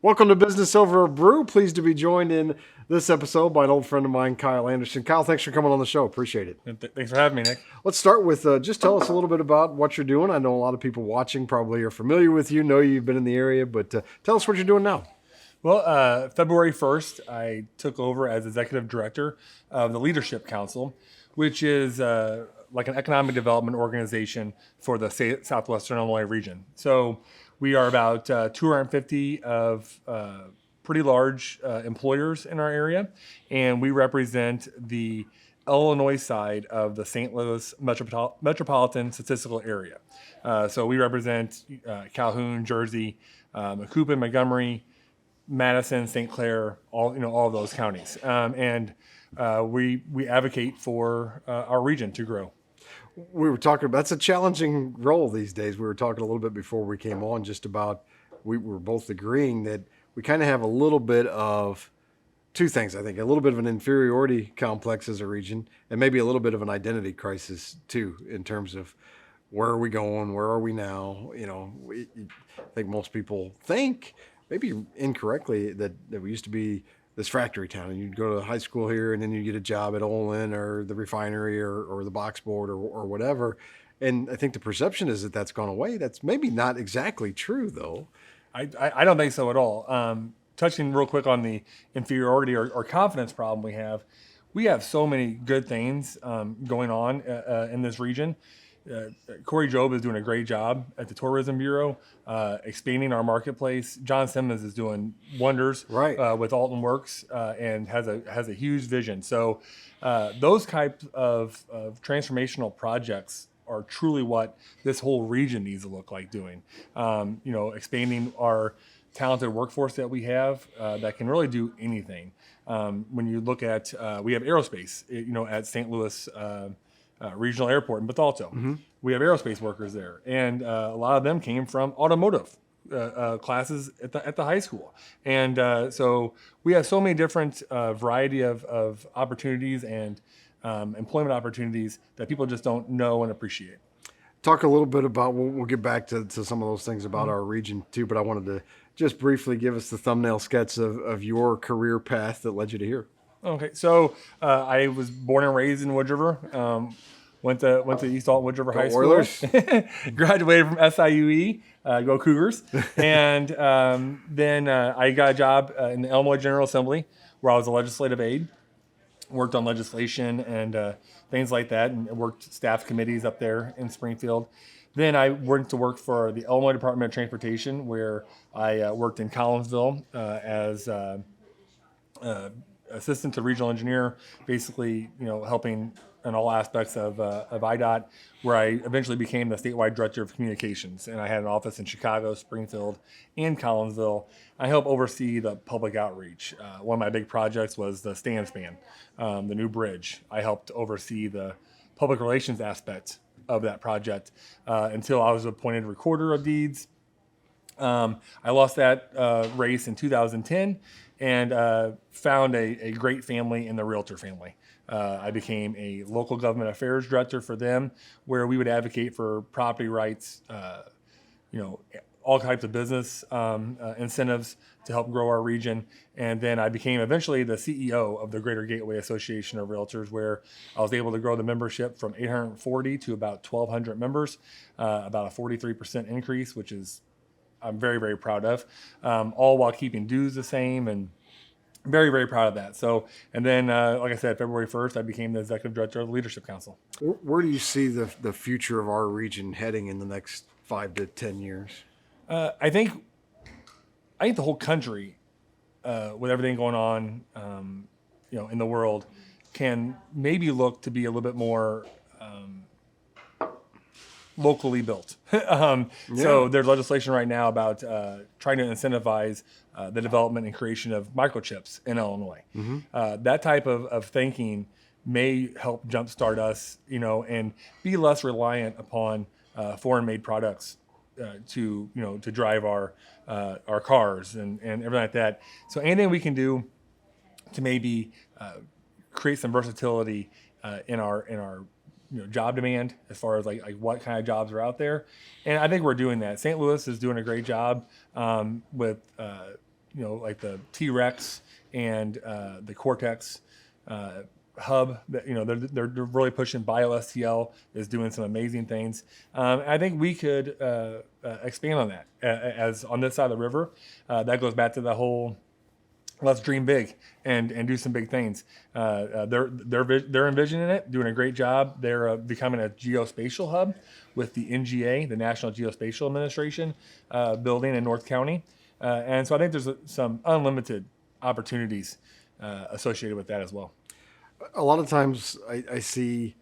Welcome to Business Over Brew. Pleased to be joined in this episode by an old friend of mine, Kyle Anderson. Kyle, thanks for coming on the show. Appreciate it. Thanks for having me, Nick. Let's start with just tell us a little bit about what you're doing. I know a lot of people watching probably are familiar with you, know you've been in the area, but tell us what you're doing now. Well, February 1st, I took over as executive director of the Leadership Council, which is like an economic development organization for the Southwestern Illinois region. So we are about 250 of pretty large employers in our area, and we represent the Illinois side of the St. Louis metropolitan statistical area. So we represent Calhoun, Jersey, Macoupin, Montgomery, Madison, St. Clair, all of those counties, and we advocate for our region to grow. We were talking about, that's a challenging role these days. We were talking a little bit before we came on just about, we were both agreeing that we kind of have a little bit of two things, I think. A little bit of an inferiority complex as a region, and maybe a little bit of an identity crisis too, in terms of where are we going, where are we now? I think most people think, maybe incorrectly, that we used to be this factory town, and you'd go to high school here and then you get a job at Olin or the refinery or the box board or whatever. And I think the perception is that that's gone away. That's maybe not exactly true, though. I don't think so at all. Touching real quick on the inferiority or confidence problem we have so many good things going on in this region. Corey Job is doing a great job at the Tourism Bureau, expanding our marketplace. John Simmons is doing wonders with Alton Works and has a huge vision. So those types of transformational projects are truly what this whole region needs to look like doing. Expanding our talented workforce that we have that can really do anything. When you look at, we have aerospace, at St. Louis Regional Airport in Bethalto. Mm-hmm. We have aerospace workers there, and a lot of them came from automotive classes at the high school. And so we have so many different variety of opportunities and employment opportunities that people just don't know and appreciate. Talk a little bit about, we'll get back to some of those things about our region too, but I wanted to just briefly give us the thumbnail sketch of your career path that led you to here. Okay, so I was born and raised in Wood River. Went to East Alton Wood River High School. Oilers. Graduated from SIUE. Go Cougars. And then I got a job in the Illinois General Assembly, where I was a legislative aide. Worked on legislation and things like that, and worked staff committees up there in Springfield. Then I went to work for the Illinois Department of Transportation, where I worked in Collinsville as assistant to regional engineer, basically, helping in all aspects of IDOT, where I eventually became the statewide director of communications. And I had an office in Chicago, Springfield, and Collinsville. I help oversee the public outreach. One of my big projects was the stand span, the new bridge. I helped oversee the public relations aspect of that project until I was appointed recorder of deeds. I lost that race in 2010 and found a great family in the realtor family. I became a local government affairs director for them, where we would advocate for property rights, all types of business incentives to help grow our region. And then I became eventually the CEO of the Greater Gateway Association of Realtors, where I was able to grow the membership from 840 to about 1,200 members, about a 43% increase, which is I'm very, very proud of, all while keeping dues the same, and very, very proud of that. So, and then, like I said, February 1st, I became the executive director of the Leadership Council. Where do you see the future of our region heading in the next 5 to 10 years? I think the whole country, with everything going on, in the world, can maybe look to be a little bit more locally built. So there's legislation right now about trying to incentivize the development and creation of microchips in Illinois. Mm-hmm. That type of thinking may help jumpstart us, and be less reliant upon foreign-made products to drive our cars and everything like that. So anything we can do to maybe create some versatility in our job demand, as far as like what kind of jobs are out there. And I think we're doing that. St. Louis is doing a great job with like the T-Rex and the Cortex hub. That they're really pushing. BioSTL is doing some amazing things. I think we could expand on that as on this side of the river. That goes back to the whole let's dream big and do some big things. They're envisioning it, doing a great job. They're becoming a geospatial hub with the NGA, the National Geospatial Administration, building in North County. And so I think there's some unlimited opportunities associated with that as well. A lot of times I see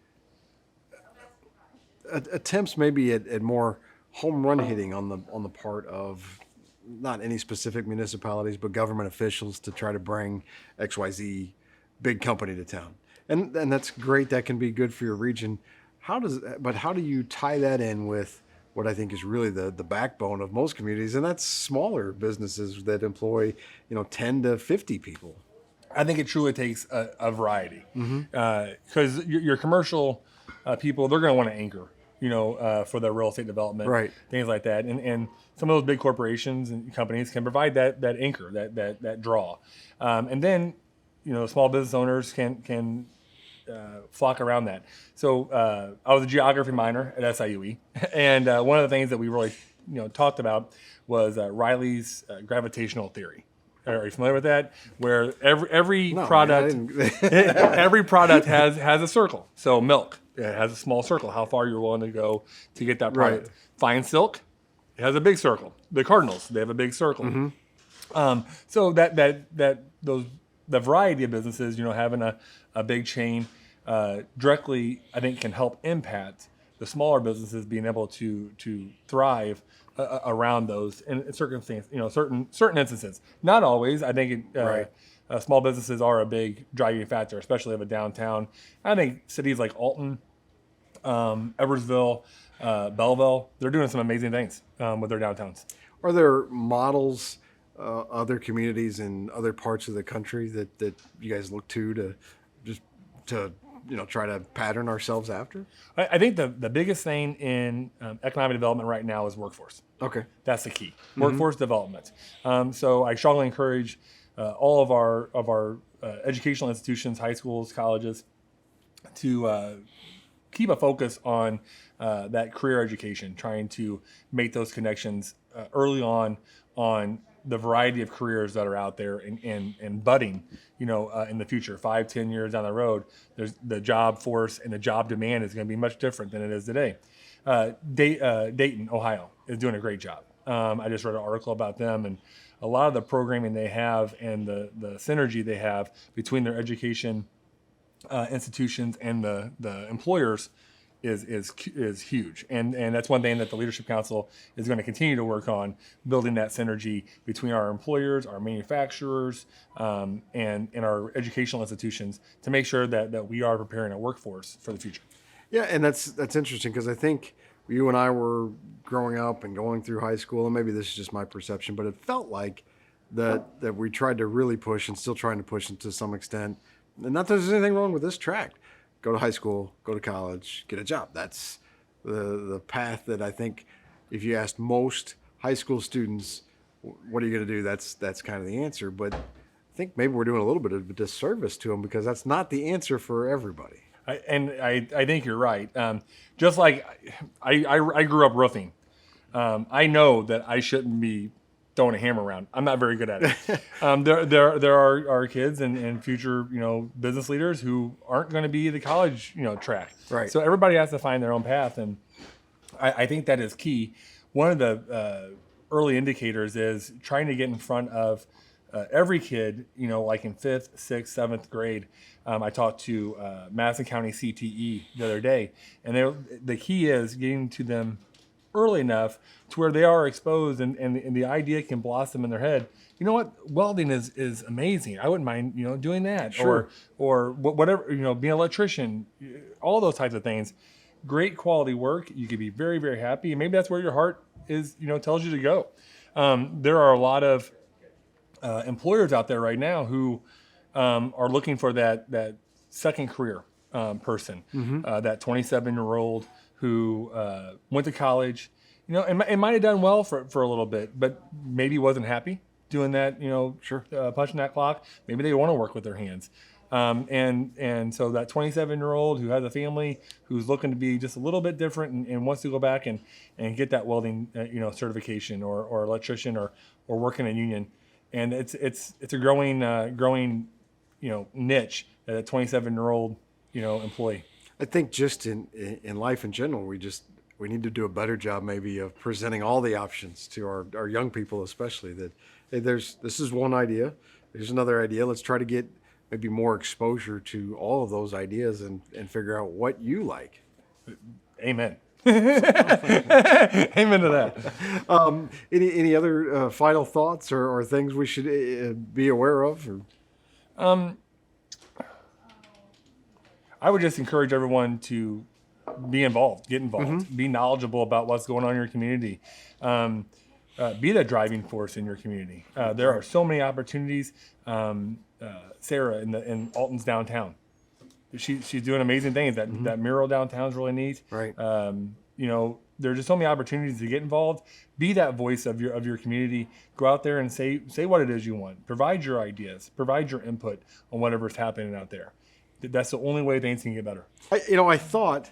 attempts maybe at more home run hitting on the part of not any specific municipalities, but government officials to try to bring XYZ big company to town. And that's great. That can be good for your region. How do you tie that in with what I think is really the backbone of most communities, and that's smaller businesses that employ 10 to 50 people? I think it truly takes a variety, because your commercial people, they're going to want to anchor, for their real estate development, Right. Things like that, and some of those big corporations and companies can provide that anchor, that draw, and then small business owners can flock around that. So I was a geography minor at SIUE, and one of the things that we really talked about was Riley's gravitational theory. Are you familiar with that? Where every No, product, man, every product has a circle. So milk, it has a small circle. How far you're willing to go to get that product. Right. Fine silk, it has a big circle. The Cardinals, they have a big circle. So the variety of businesses, having a big chain directly, I think, can help impact the smaller businesses being able to thrive around those in circumstances, certain instances. Not always. I think Right. Small businesses are a big driving factor, especially of a downtown. I think cities like Alton, Eversville, Belleville, they're doing some amazing things with their downtowns. Are there models, other communities in other parts of the country that you guys look to try to pattern ourselves after? I think the biggest thing in economic development right now is workforce. Okay. That's the key. Workforce development. So I strongly encourage all of our educational institutions, high schools, colleges, to keep a focus on that career education, trying to make those connections early on the variety of careers that are out there and budding, in the future, 5-10 years down the road. There's the job force and the job demand is going to be much different than it is today. Dayton, Ohio is doing a great job. I just read an article about them, and a lot of the programming they have and the synergy they have between their education institutions and the employers is huge, and that's one thing that the Leadership Council is going to continue to work on, building that synergy between our employers, our manufacturers, and our educational institutions to make sure that we are preparing a workforce for the future. Yeah, and that's interesting because I think you and I were growing up and going through high school, and maybe this is just my perception, but it felt like that we tried to really push and still trying to push it to some extent. And not that there's anything wrong with this track. Go to high school, go to college, get a job. That's the path that I think if you asked most high school students, what are you going to do? That's kind of the answer. But I think maybe we're doing a little bit of a disservice to them because that's not the answer for everybody. I think you're right. Just like I grew up roofing. I know that I shouldn't be throwing a hammer around. I'm not very good at it. There are kids and future business leaders who aren't going to be the college track. Right. So everybody has to find their own path, and I think that is key. One of the early indicators is trying to get in front of every kid. Like in 5th, 6th, 7th grade. I talked to Madison County CTE the other day, and the key is getting to them early enough to where they are exposed and the idea can blossom in their head. You know what? Welding is amazing. I wouldn't mind, doing that. Sure. Or whatever, being an electrician, all those types of things. Great quality work. You could be very, very happy. And maybe that's where your heart is, tells you to go. There are a lot of employers out there right now who are looking for that second career person, that 27-year-old who went to college, and might have done well for a little bit, but maybe wasn't happy doing that, Sure. punching that clock. Maybe they want to work with their hands. And so that 27-year-old who has a family, who's looking to be just a little bit different and wants to go back and get that welding, certification or electrician or work in a union. And it's a growing, niche, that a 27-year-old, employee. I think just in life in general, we need to do a better job maybe of presenting all the options to our young people, especially that, hey, this is one idea, there's another idea. Let's try to get maybe more exposure to all of those ideas and figure out what you like. Amen. Amen to that. Any other final thoughts or things we should be aware of? Or? I would just encourage everyone to be involved, get involved, be knowledgeable about what's going on in your community. Be the driving force in your community. There are so many opportunities. Sarah in Alton's downtown, she's doing amazing things. That mural downtown is really neat. Right. There's just so many opportunities to get involved. Be that voice of your community. Go out there and say what it is you want. Provide your ideas. Provide your input on whatever's happening out there. That's the only way things can get better. I thought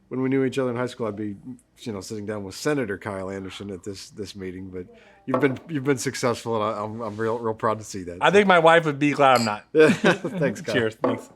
when we knew each other in high school, I'd be, sitting down with Senator Kyle Anderson at this meeting. But you've been successful, and I'm real proud to see that. I think my wife would be glad I'm not. Thanks, Kyle. Cheers. Thanks.